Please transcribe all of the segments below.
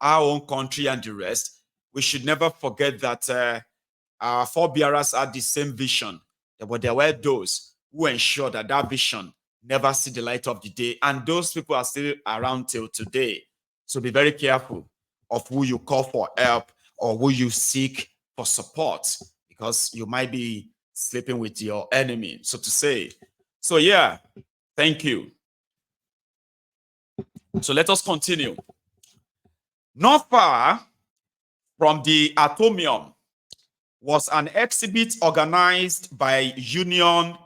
our own country and the rest, we should never forget that our forebearers had the same vision, but there were those who ensured that that vision never see the light of the day, and those people are still around till today. So be very careful of who you call for help or who you seek for support, because you might be sleeping with your enemy, so to say. So yeah, thank you. So let us continue. Not far from the Atomium was an exhibit organized by Union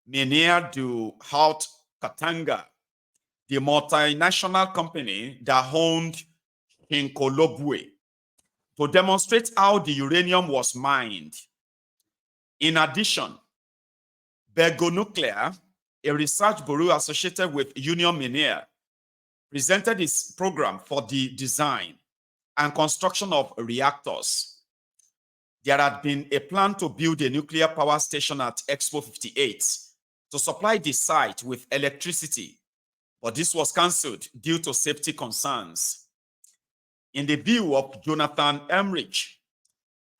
Miniere du Haut Katanga, the multinational company that owned Kinkolobwe, to demonstrate how the uranium was mined. In addition, Bergonuclear, a research bureau associated with Union Miniere, presented its program for the design and construction of reactors. There had been a plan to build a nuclear power station at Expo 58 to supply the site with electricity, but this was cancelled due to safety concerns. In the view of Jonathan Emmerich,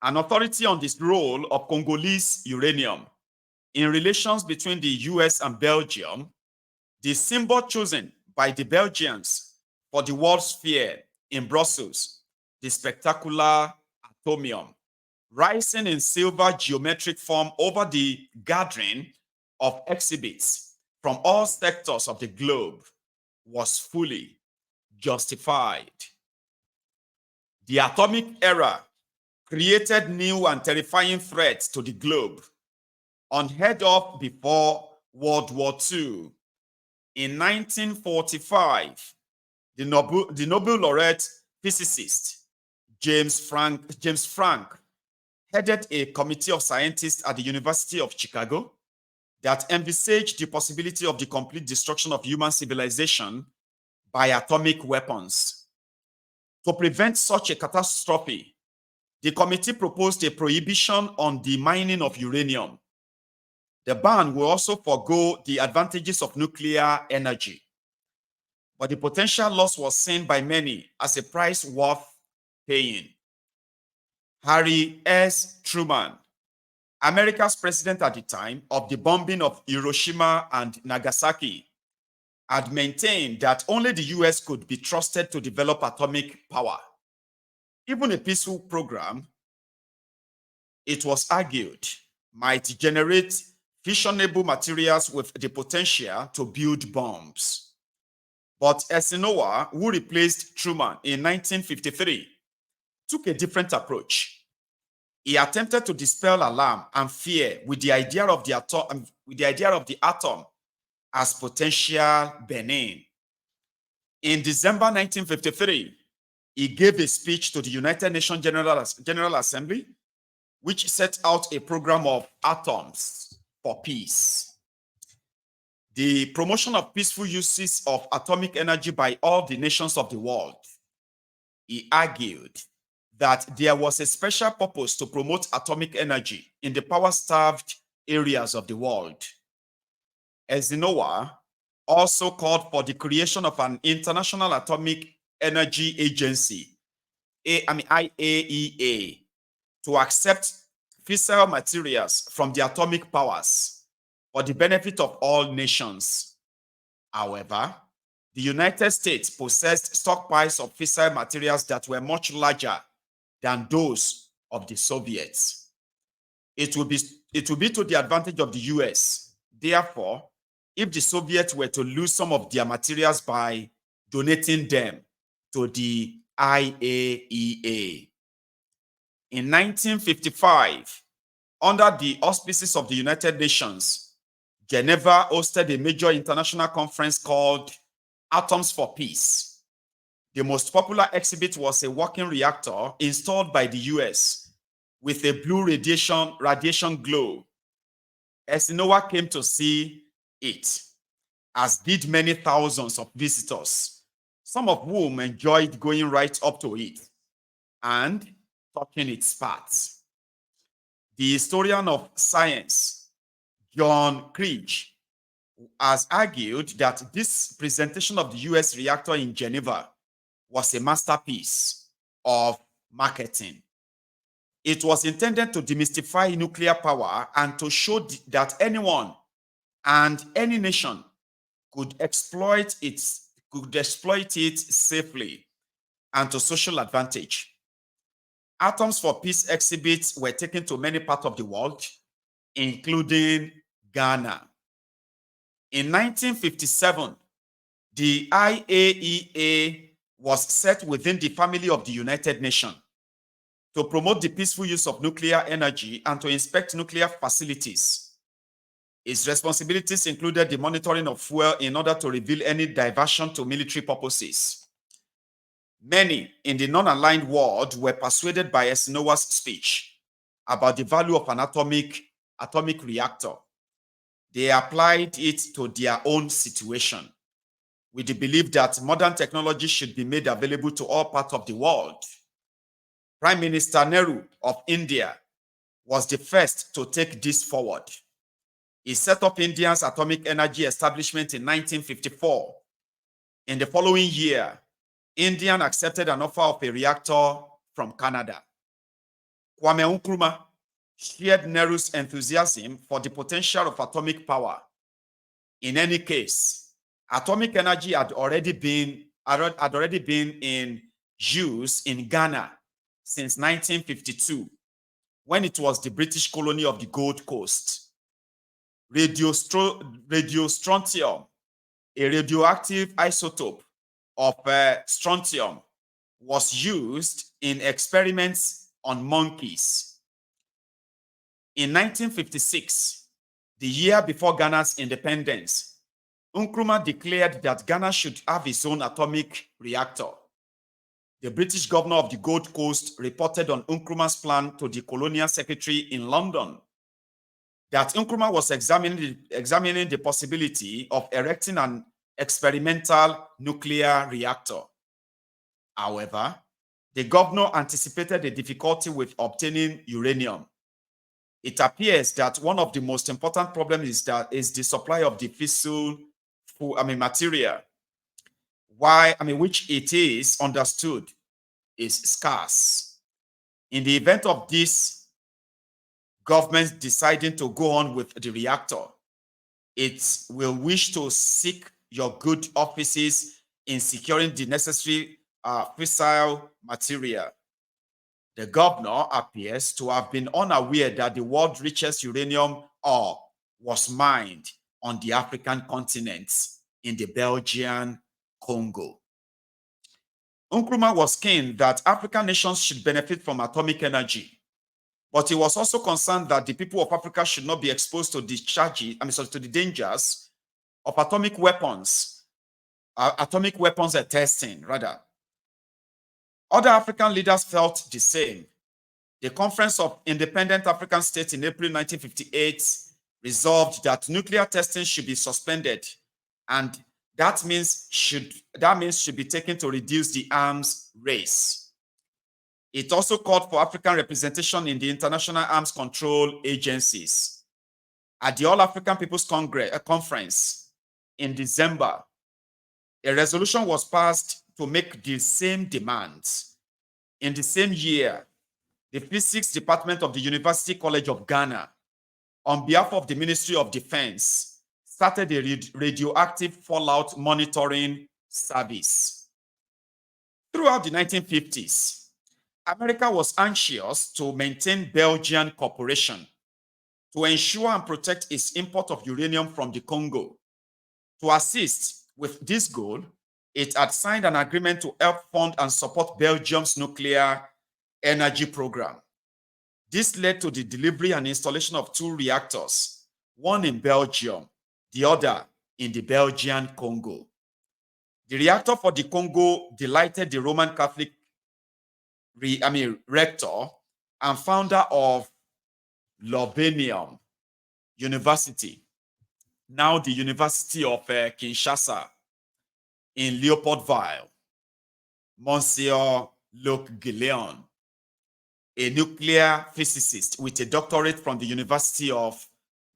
an authority on this role of Congolese uranium in relations between the US and Belgium, the symbol chosen by the Belgians for the World's Fair in Brussels, the spectacular atomium, rising in silver geometric form over the gathering of exhibits from all sectors of the globe, was fully justified. The atomic era created new and terrifying threats to the globe, unheard of before World War II. In 1945, the Nobel laureate physicist James Franck headed a committee of scientists at the University of Chicago that envisaged the possibility of the complete destruction of human civilization by atomic weapons. To prevent such a catastrophe, the committee proposed a prohibition on the mining of uranium. The ban will also forego the advantages of nuclear energy, but the potential loss was seen by many as a price worth paying. Harry S. Truman, America's president at the time of the bombing of Hiroshima and Nagasaki, had maintained that only the US could be trusted to develop atomic power. Even a peaceful program, it was argued, might generate fissionable materials with the potential to build bombs. But Eisenhower, who replaced Truman in 1953, took a different approach. He attempted to dispel alarm and fear with the idea of the atom as potential benign. In December 1953, he gave a speech to the United Nations General Assembly, which set out a program of atoms for peace. The promotion of peaceful uses of atomic energy by all the nations of the world. He argued that there was a special purpose to promote atomic energy in the power-starved areas of the world. Eisenhower also called for the creation of an International Atomic Energy Agency, IAEA, to accept fissile materials from the atomic powers for the benefit of all nations. However, the United States possessed stockpiles of fissile materials that were much larger than those of the Soviets. It will be to the advantage of the US, therefore, if the Soviets were to lose some of their materials by donating them to the IAEA. In 1955, under the auspices of the United Nations, Geneva hosted a major international conference called Atoms for Peace. The most popular exhibit was a working reactor installed by the US with a blue radiation glow. Eisenhower came to see it, as did many thousands of visitors, some of whom enjoyed going right up to it and touching its parts. The historian of science, John Krieg, has argued that this presentation of the US reactor in Geneva was a masterpiece of marketing. It was intended to demystify nuclear power and to show that anyone and any nation could exploit it safely and to social advantage. Atoms for Peace exhibits were taken to many parts of the world, including Ghana. In 1957, the IAEA was set within the family of the United Nations to promote the peaceful use of nuclear energy and to inspect nuclear facilities. Its responsibilities included the monitoring of fuel in order to reveal any diversion to military purposes. Many in the non-aligned world were persuaded by Eisenhower's speech about the value of an atomic reactor. They applied it to their own situation with the belief that modern technology should be made available to all parts of the world. Prime Minister Nehru of India was the first to take this forward. He set up India's atomic energy establishment in 1954. In the following year, India accepted an offer of a reactor from Canada. Kwame Nkrumah shared Nehru's enthusiasm for the potential of atomic power. In any case, atomic energy had already been in use in Ghana since 1952, when it was the British colony of the Gold Coast. Radiostrontium, a radioactive isotope of strontium, was used in experiments on monkeys. In 1956, the year before Ghana's independence, Nkrumah declared that Ghana should have its own atomic reactor. The British governor of the Gold Coast reported on Nkrumah's plan to the colonial secretary in London that Nkrumah was examining the possibility of erecting an experimental nuclear reactor. However, the governor anticipated a difficulty with obtaining uranium. It appears that one of the most important problems is the supply of the fissile material, which it is understood is scarce. In the event of this government deciding to go on with the reactor, it will wish to seek your good offices in securing the necessary fissile material. The governor appears to have been unaware that the world's richest uranium ore was mined on the African continent in the Belgian Congo. Nkrumah was keen that African nations should benefit from atomic energy, but he was also concerned that the people of Africa should not be exposed to to the dangers of atomic weapons testing, rather. Other African leaders felt the same. The Conference of Independent African States in April 1958 resolved that nuclear testing should be suspended, and that means should be taken to reduce the arms race. It also called for African representation in the international arms control agencies. At the All-African People's Conference in December, a resolution was passed to make the same demands. In the same year, the Physics Department of the University College of Ghana, on behalf of the Ministry of Defense, started a radioactive fallout monitoring service. Throughout the 1950s, America was anxious to maintain Belgian cooperation to ensure and protect its import of uranium from the Congo. To assist with this goal, it had signed an agreement to help fund and support Belgium's nuclear energy program. This led to the delivery and installation of 2 reactors, one in Belgium, the other in the Belgian Congo. The reactor for the Congo delighted the Roman Catholic rector and founder of Lovanium University, now the University of Kinshasa in Leopoldville, Monsieur Luc Guilleon, a nuclear physicist with a doctorate from the University of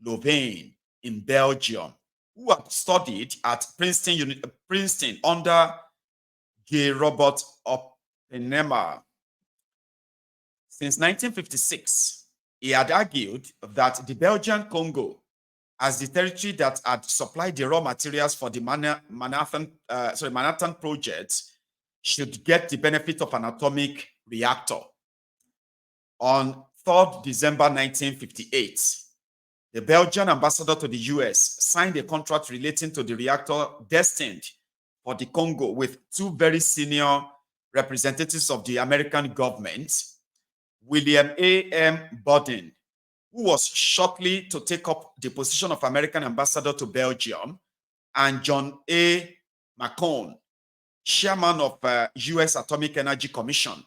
Louvain in Belgium, who had studied at Princeton under J. Robert Oppenheimer. Since 1956, he had argued that the Belgian Congo, as the territory that had supplied the raw materials for the Manhattan Project, should get the benefit of an atomic reactor. On 3rd December 1958, the Belgian ambassador to the US signed a contract relating to the reactor destined for the Congo with two very senior representatives of the American government, William A.M. Bodin, who was shortly to take up the position of American ambassador to Belgium, and John A. McCone, chairman of US Atomic Energy Commission,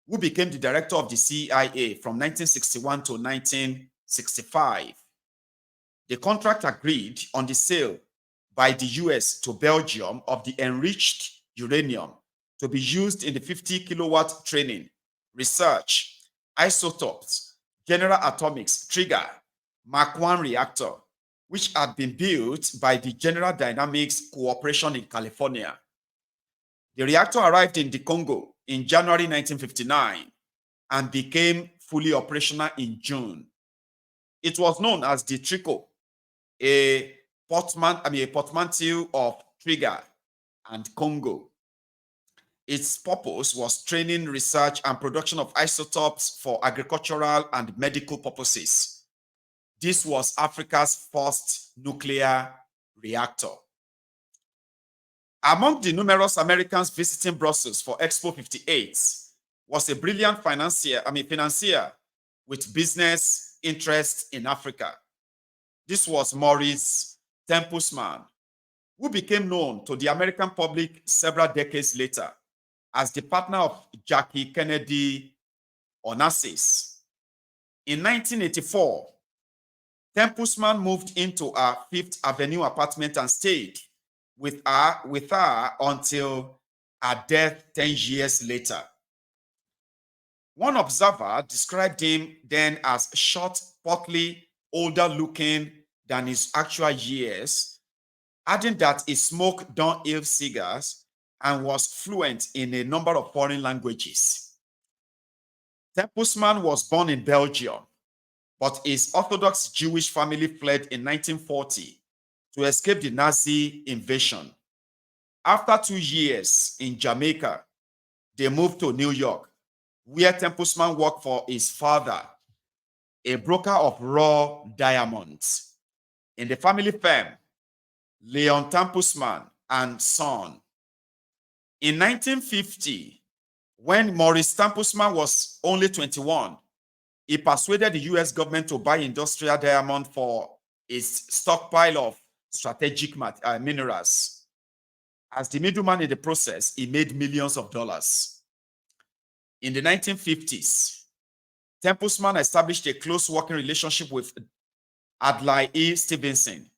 who became the director of the CIA from 1961 to 1965. The contract agreed on the sale by the US to Belgium of the enriched uranium to be used in the 50 kilowatt training, research, isotopes, General Atomics trigger Mark I reactor, which had been built by the General Dynamics Corporation in California. The reactor arrived in the Congo in January 1959 and became fully operational in June. It was known as the TRICO, a portmanteau of trigger and Congo. Its purpose was training, research, and production of isotopes for agricultural and medical purposes. This was Africa's first nuclear reactor. Among the numerous Americans visiting Brussels for Expo 58 was a brilliant financier with business interests in Africa. This was Maurice Tempusman, who became known to the American public several decades later as the partner of Jackie Kennedy Onassis. In 1984, Tempusman moved into a Fifth Avenue apartment and stayed with her until her death 10 years later. One observer described him then as short, portly, older looking than his actual years, adding that he smoked downhill cigars and was fluent in a number of foreign languages. Tempusman was born in Belgium, but his Orthodox Jewish family fled in 1940 to escape the Nazi invasion. After 2 years in Jamaica, they moved to New York, where Tempusman worked for his father, a broker of raw diamonds. In the family firm, Leon Tempusman and Son. In 1950, when Maurice Tempusman was only 21, he persuaded the US government to buy industrial diamond for its stockpile of strategic minerals. As the middleman in the process, he made millions of dollars. In the 1950s, Tempusman established a close working relationship with Adlai E. Stevenson,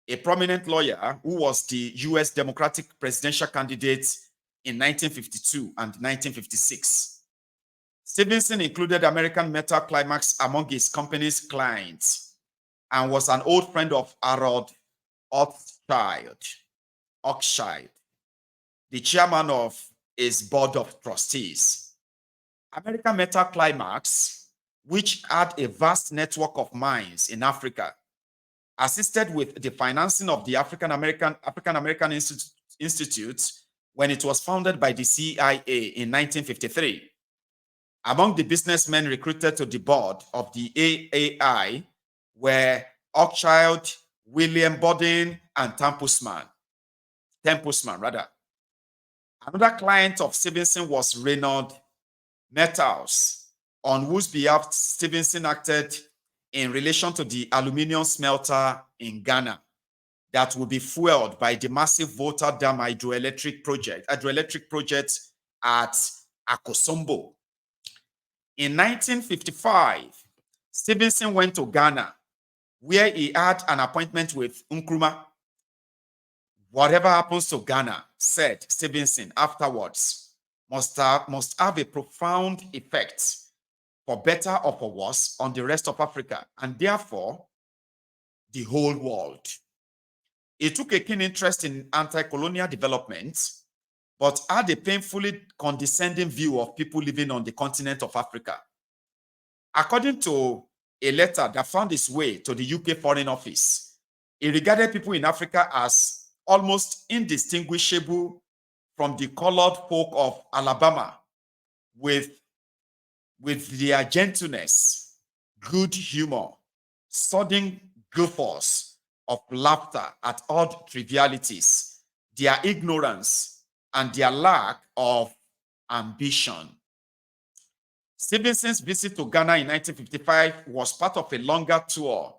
a prominent lawyer who was the US Democratic presidential candidate in 1952 and 1956. Stevenson included American Metal Climax among his company's clients and was an old friend of Harold Hochschild, the chairman of his board of trustees. American Metal Climax, which had a vast network of mines in Africa, assisted with the financing of the African American Institute when it was founded by the CIA in 1953. Among the businessmen recruited to the board of the AAI were Hochschild, William Bodin, and Tempusman. Another client of Stevenson was Reynolds Metals, on whose behalf Stevenson acted in relation to the aluminium smelter in Ghana that will be fueled by the massive Volta Dam hydroelectric project at Akosombo. In 1955, Stevenson went to Ghana, where he had an appointment with Nkrumah. Whatever happens to Ghana, said Stevenson afterwards, must have a profound effect, for better or for worse, on the rest of Africa, and therefore the whole world. He took a keen interest in anti-colonial development but had a painfully condescending view of people living on the continent of Africa. According to a letter that found its way to the UK Foreign Office, he regarded people in Africa as almost indistinguishable from the colored folk of Alabama, with their gentleness, good humor, sudden guffaws of laughter at odd trivialities, their ignorance, and their lack of ambition. Stevenson's visit to Ghana in 1955 was part of a longer tour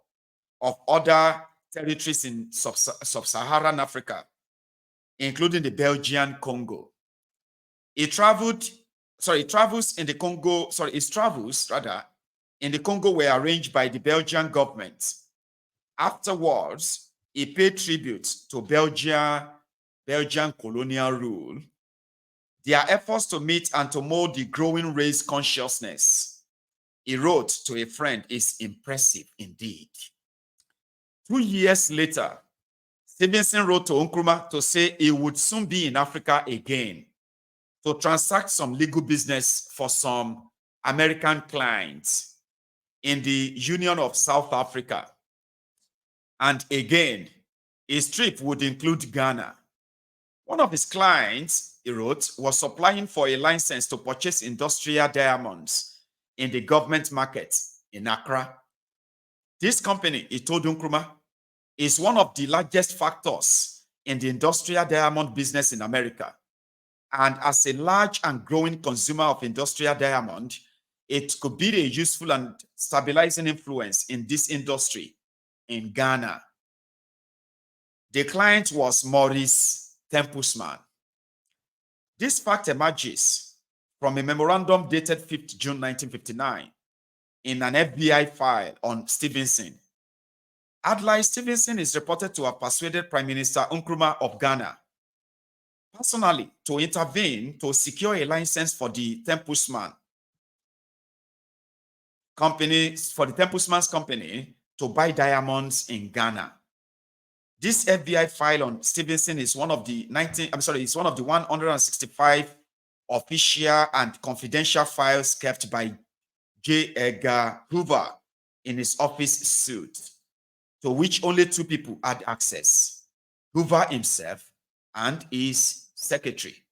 of other territories in sub-Saharan Africa, including the Belgian Congo. His travels in the Congo were arranged by the Belgian government. Afterwards, he paid tribute to Belgian colonial rule. Their efforts to meet and to mold the growing race consciousness, he wrote to a friend, is impressive indeed. 2 years later, Stevenson wrote to Nkrumah to say he would soon be in Africa again to transact some legal business for some American clients in the Union of South Africa. And again, his trip would include Ghana. One of his clients, he wrote, was supplying for a license to purchase industrial diamonds in the government market in Accra. This company, he told Nkrumah, is one of the largest factors in the industrial diamond business in America. And as a large and growing consumer of industrial diamond, it could be a useful and stabilizing influence in this industry in Ghana. The client was Maurice Tempusman. This fact emerges from a memorandum dated 5th June 1959 in an FBI file on Stevenson. Adlai Stevenson is reported to have persuaded Prime Minister Nkrumah of Ghana personally to intervene to secure a license for the Tempusman's company to buy diamonds in Ghana. This FBI file on Stevenson is one of the 165 official and confidential files kept by J. Edgar Hoover in his office suite, to which only 2 people had access: Hoover himself and his secretary.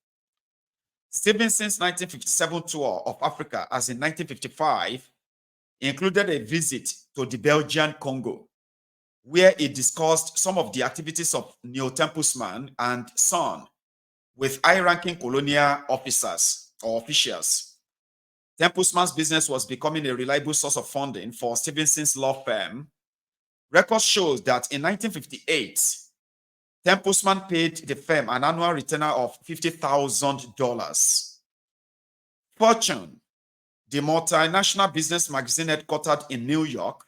Stevenson's 1957 tour of Africa, as in 1955, included a visit to the Belgian Congo, where he discussed some of the activities of Neo Tempusman and Son with high-ranking colonial officers or officials. Tempusman's business was becoming a reliable source of funding for Stevenson's law firm. Records shows that in 1958, Tempusman paid the firm an annual retainer of $50,000. Fortune, the multinational business magazine headquartered in New York,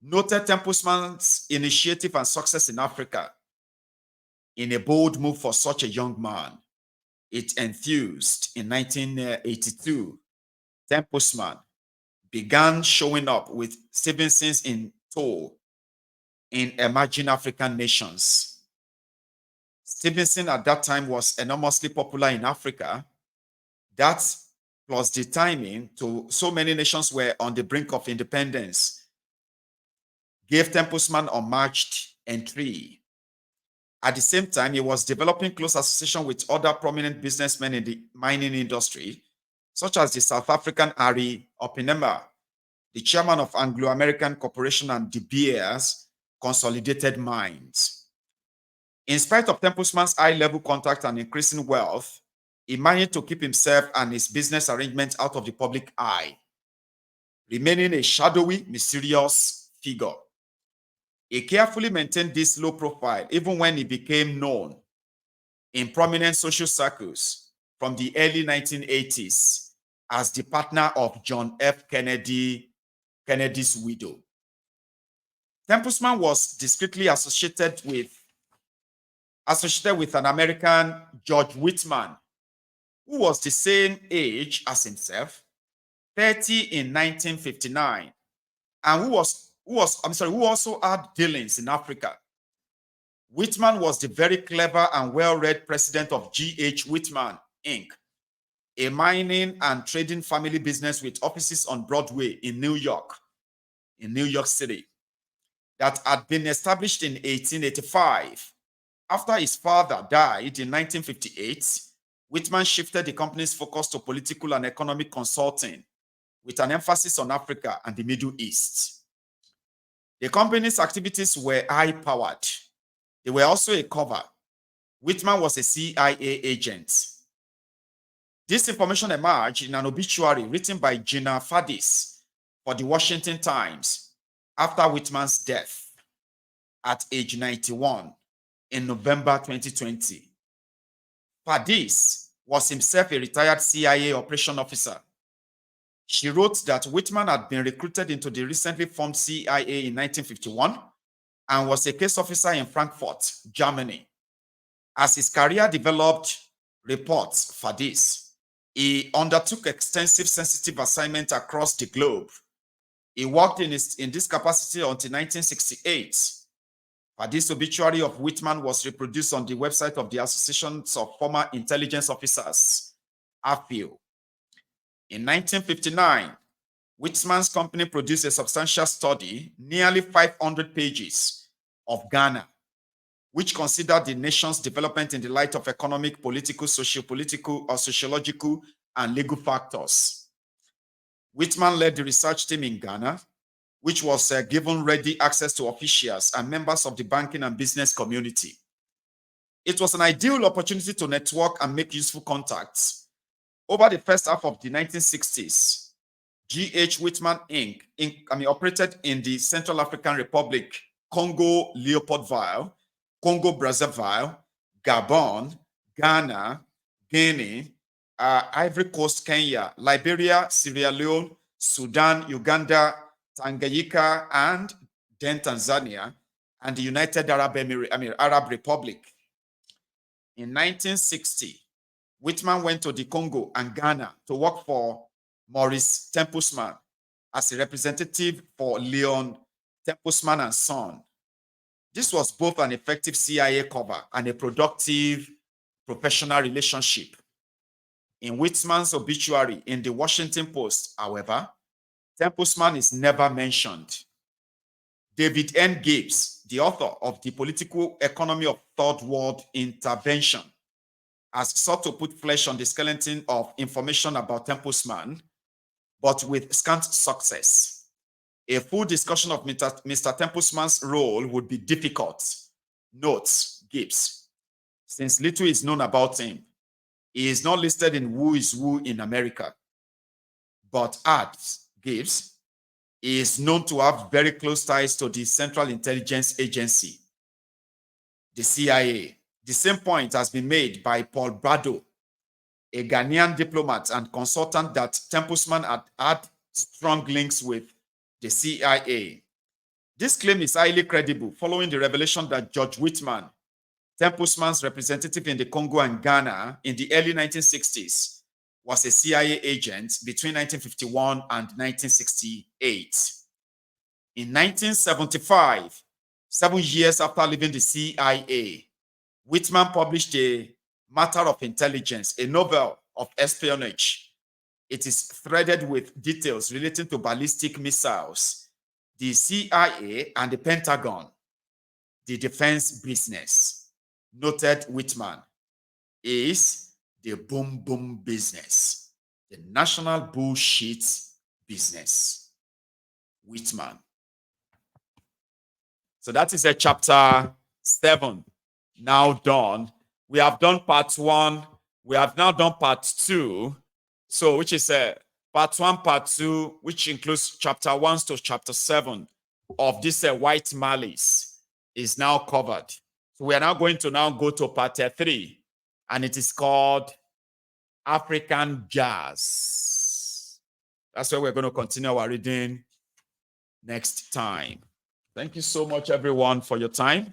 noted Tempusman's initiative and success in Africa. In a bold move for such a young man, it enthused in 1982. Tempusman began showing up with Stevenson's in tow in emerging African nations. Stevenson at that time was enormously popular in Africa. That, plus the timing to so many nations were on the brink of independence, gave Tempusman unmatched entry. At the same time, he was developing close association with other prominent businessmen in the mining industry, such as the South African Harry Oppenheimer, the chairman of Anglo-American Corporation and De Beers Consolidated Mines. In spite of Tempusman's high-level contact and increasing wealth, he managed to keep himself and his business arrangements out of the public eye, remaining a shadowy, mysterious figure. He carefully maintained this low profile even when he became known in prominent social circles from the early 1980s as the partner of John F. Kennedy's widow. Tempusman was discreetly associated with an American, George Whitman, who was the same age as himself, 30 in 1959, and who also had dealings in Africa. Whitman was the very clever and well-read president of G.H. Whitman, Inc., a mining and trading family business with offices on Broadway in New York City, that had been established in 1885. After his father died in 1958, Whitman shifted the company's focus to political and economic consulting, with an emphasis on Africa and the Middle East. The company's activities were high-powered. They were also a cover. Whitman was a CIA agent. This information emerged in an obituary written by Gina Fadis for the Washington Times after Whitman's death at age 91 in November 2020. Fadis was himself a retired CIA operation officer. She wrote that Whitman had been recruited into the recently formed CIA in 1951 and was a case officer in Frankfurt, Germany. As his career developed, reports Fadis, he undertook extensive sensitive assignments across the globe. He worked in this capacity until 1968. Fadis' obituary of Whitman was reproduced on the website of the Associations of Former Intelligence Officers, AFIO. In 1959, Whitman's company produced a substantial study, nearly 500 pages, of Ghana, which considered the nation's development in the light of economic, political, socio-political, or sociological, and legal factors. Whitman led the research team in Ghana, which was given ready access to officials and members of the banking and business community. It was an ideal opportunity to network and make useful contacts. Over the first half of the 1960s, G.H. Whitman Inc. operated in the Central African Republic, Congo Leopoldville, Congo Brazzaville, Gabon, Ghana, Guinea, Ivory Coast, Kenya, Liberia, Sierra Leone, Sudan, Uganda, Tanganyika, and then Tanzania, and the United Arab Republic. In 1960, Whitman went to the Congo and Ghana to work for Maurice Tempusman as a representative for Leon Tempusman and Son. This was both an effective CIA cover and a productive professional relationship. In Whitman's obituary in the Washington Post, however, Tempusman is never mentioned. David N. Gibbs, the author of The Political Economy of Third World Intervention, has sought to put flesh on the skeleton of information about Tempusman, but with scant success. A full discussion of Mr. Tempusman's role would be difficult, notes Gibbs, since little is known about him. He is not listed in Who is Who in America, but adds Gibbs, he is known to have very close ties to the Central Intelligence Agency, the CIA. The same point has been made by Paul Brado, a Ghanaian diplomat and consultant, that Tempusman had strong links with the CIA. This claim is highly credible following the revelation that George Whitman, Tempusman's representative in the Congo and Ghana in the early 1960s, was a CIA agent between 1951 and 1968. In 1975, 7 years after leaving the CIA, Whitman published A Matter of Intelligence, a novel of espionage. It is threaded with details relating to ballistic missiles, the CIA, and the Pentagon, the defense business. Noted Whitman is the boom boom business, the national bullshit business. Whitman. So that is a chapter 7 now done. We have done part 1. We have now done part 2. So which is part 1, part 2, which includes chapter 1 to chapter 7 of this white malice is now covered. So we are now going to go to part 3, and it is called African Jazz. That's where we're going to continue our reading next time. Thank you so much, everyone, for your time.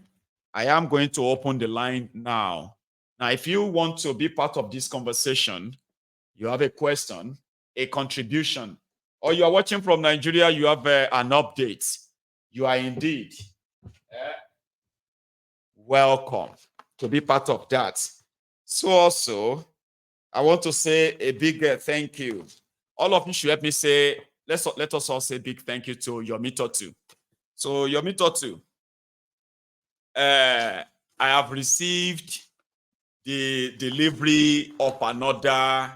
I am going to open the line now. Now, if you want to be part of this conversation, you have a question, a contribution, or you are watching from Nigeria, you have an update. You are indeed welcome to be part of that. So also, I want to say a big thank you. All of you should help me say, let us all say big thank you to Yomitotu. So Yomitotu, I have received the delivery of another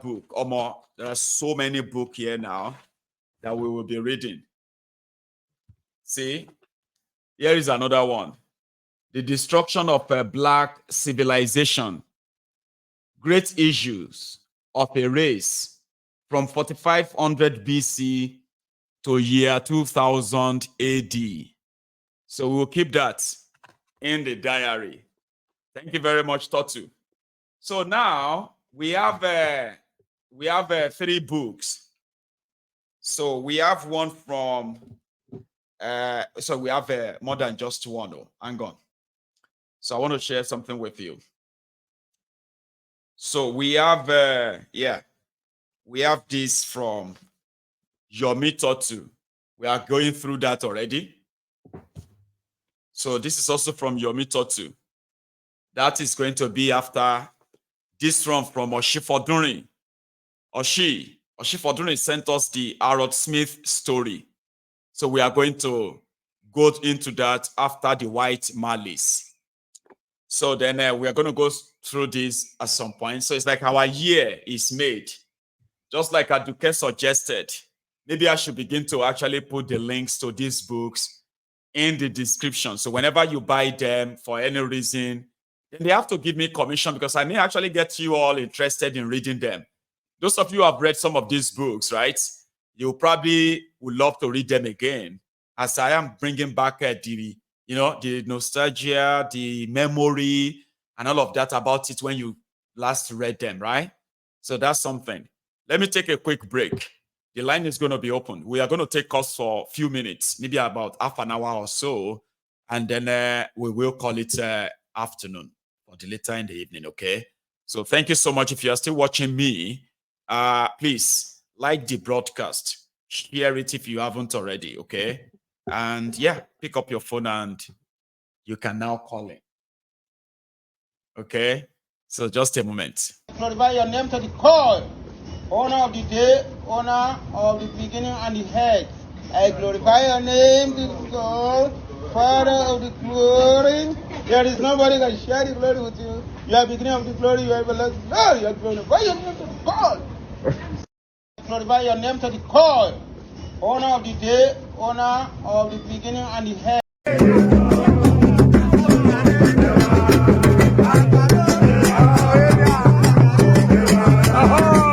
book. Omo, there are so many books here now that we will be reading. See, here is another one. The Destruction of a Black Civilization. Great Issues of a Race from 4500 BC to year 2000 AD. So we'll keep that in the diary. Thank you very much, Totu. So now we have 3 books. So we have one from so we have more than just one. Oh, hang on. So I want to share something with you. So we have we have this from Yomitotu. We are going through that already. So this is also from Yomitotu. That is going to be after this one from Oshifodunrin. Oshifodunrin sent us the Harold Smith story. So we are going to go into that after the White Malice. So then we are going to go through this at some point. So it's like our year is made. Just like Aduke suggested, maybe I should begin to actually put the links to these books in the description. So whenever you buy them for any reason, then they have to give me commission because I may actually get you all interested in reading them. Those of you who have read some of these books, right? You probably would love to read them again, as I am bringing back the nostalgia, the memory, and all of that about it when you last read them, right? So that's something. Let me take a quick break. The line is going to be open. We are going to take calls for a few minutes, maybe about half an hour or so, and then we will call it afternoon or the later in the evening, okay? So thank you so much. If you are still watching me, please like the broadcast, share it if you haven't already, okay? And yeah, pick up your phone and you can now call in. Okay? So just a moment. Glorify your name to the core. Owner of the day, owner of the beginning and the head. I glorify your name, the God, Father of the glory. There is nobody can share the glory with you. You are beginning of the glory, you are everlasting. No, you are glorify your name to the God. Glorify your name to the core. Owner of the day, owner of the beginning and the head.